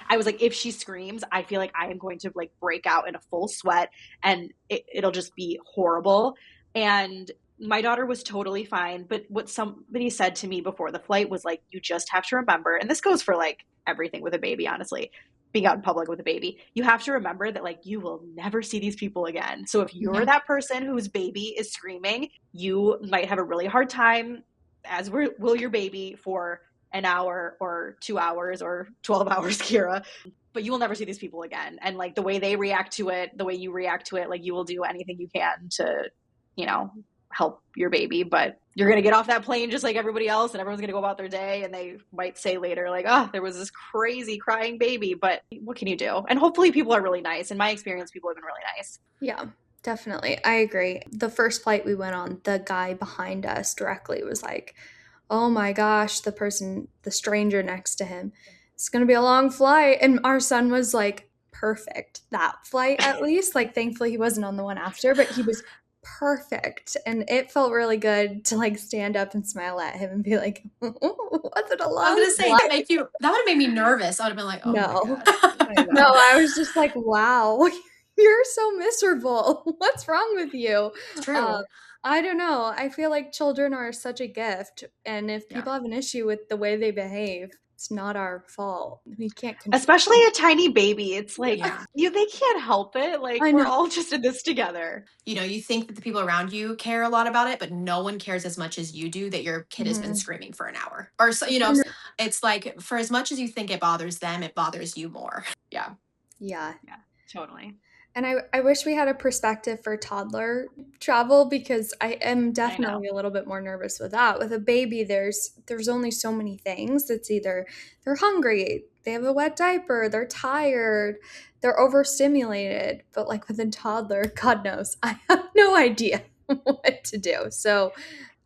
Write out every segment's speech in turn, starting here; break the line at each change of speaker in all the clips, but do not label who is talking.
I was like, if she screams, I feel like I am going to like break out in a full sweat and it'll just be horrible. And my daughter was totally fine. But what somebody said to me before the flight was like, you just have to remember, and this goes for like everything with a baby, honestly, being out in public with a baby, you have to remember that like you will never see these people again. So if you're that person whose baby is screaming, you might have a really hard time, as will your baby, for an hour or 2 hours or 12 hours, Kira. But you will never see these people again. And like the way they react to it, the way you react to it, like you will do anything you can to, you know, help your baby. But you're going to get off that plane just like everybody else, and everyone's going to go about their day, and they might say later like, oh, there was this crazy crying baby. But what can you do? And hopefully people are really nice. In my experience, people have been really nice.
Yeah, definitely. I agree. The first flight we went on, the guy behind us directly was like, oh my gosh, the stranger next to him, it's going to be a long flight. And our son was like, perfect. That flight, at least. Like, thankfully, he wasn't on the one after, but he was perfect. And it felt really good to like stand up and smile at him and be like, was it a long
I was going to say,
flight?
that would have made me nervous. I would have been like, oh
No.
my God.
No, I was just like, wow, you're so miserable. What's wrong with you?
It's true.
I don't know. I feel like children are such a gift. And if people have an issue with the way they behave, it's not our fault. We can't control.
Especially a tiny baby. It's like, they can't help it. Like, we're all just in this together.
You know, you think that the people around you care a lot about it, but no one cares as much as you do that your kid has been screaming for an hour. Or, so, you know, it's like, for as much as you think it bothers them, it bothers you more. Yeah.
Yeah.
Yeah, totally.
And I wish we had a perspective for toddler travel, because I am definitely a little bit more nervous with that. With a baby, there's only so many things. It's either they're hungry, they have a wet diaper, they're tired, they're overstimulated. But like with a toddler, God knows, I have no idea what to do. So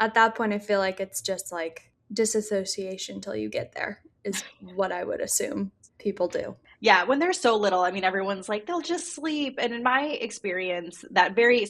at that point, I feel like it's just like disassociation till you get there is what I would assume people do.
Yeah, when they're so little, I mean, everyone's like, they'll just sleep. And in my experience,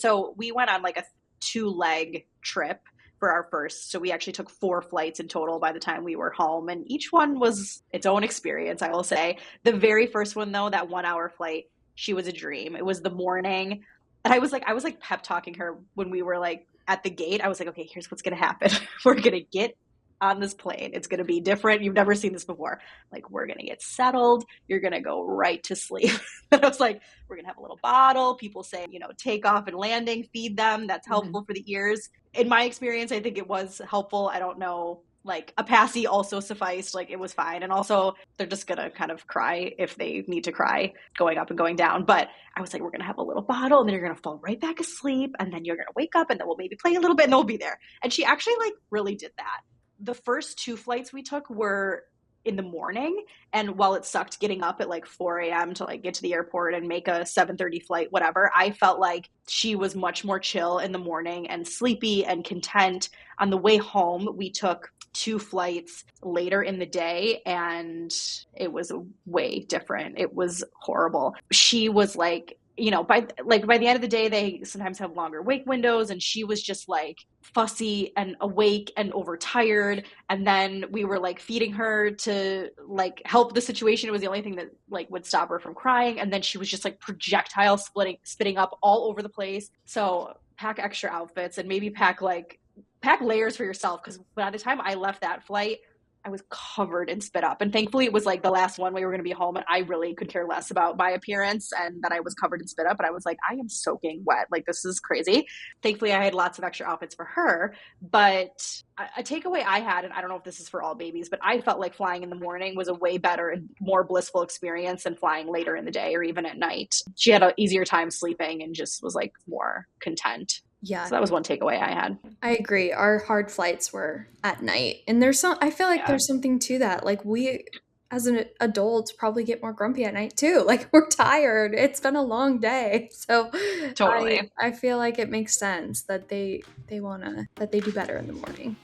so we went on like a 2-leg trip for our first. So we actually took 4 flights in total by the time we were home. And each one was its own experience, I will say. The very first one, though, that 1-hour flight, she was a dream. It was the morning. And I was like pep talking her when we were like at the gate. I was like, okay, here's what's going to happen. We're going to get on this plane. It's going to be different. You've never seen this before. Like, we're going to get settled. You're going to go right to sleep. And I was like, we're going to have a little bottle. People say, you know, takeoff and landing, feed them. That's helpful for the ears. In my experience, I think it was helpful. I don't know. Like, a passy also sufficed. Like, it was fine. And also, they're just going to kind of cry if they need to cry going up and going down. But I was like, we're going to have a little bottle, and then you're going to fall right back asleep. And then you're going to wake up, and then we'll maybe play a little bit, and they'll be there. And she actually, like, really did that. The first 2 flights we took were in the morning. And while it sucked getting up at like 4 a.m. to like get to the airport and make a 7:30 flight, whatever, I felt like she was much more chill in the morning and sleepy and content. On the way home, we took 2 flights later in the day, and it was way different. It was horrible. She was like, you know, by the end of the day, they sometimes have longer wake windows, and she was just like fussy and awake and overtired. And then we were like feeding her to like help the situation. It was the only thing that like would stop her from crying. And then she was just like projectile spitting up all over the place. So pack extra outfits, and maybe pack layers for yourself, because by the time I left that flight, I was covered in spit up. And thankfully it was like the last one, we were going to be home, and I really could care less about my appearance and that I was covered in spit up. But I was like, I am soaking wet. Like, this is crazy. Thankfully I had lots of extra outfits for her. But a takeaway I had, and I don't know if this is for all babies, but I felt like flying in the morning was a way better and more blissful experience than flying later in the day or even at night. She had an easier time sleeping and just was like more content.
Yeah.
So that was one takeaway I had.
I agree. Our hard flights were at night. And I feel like there's something to that. Like, we, as an adult, probably get more grumpy at night too. Like, we're tired. It's been a long day. So
totally.
I feel like it makes sense that they do better in the morning.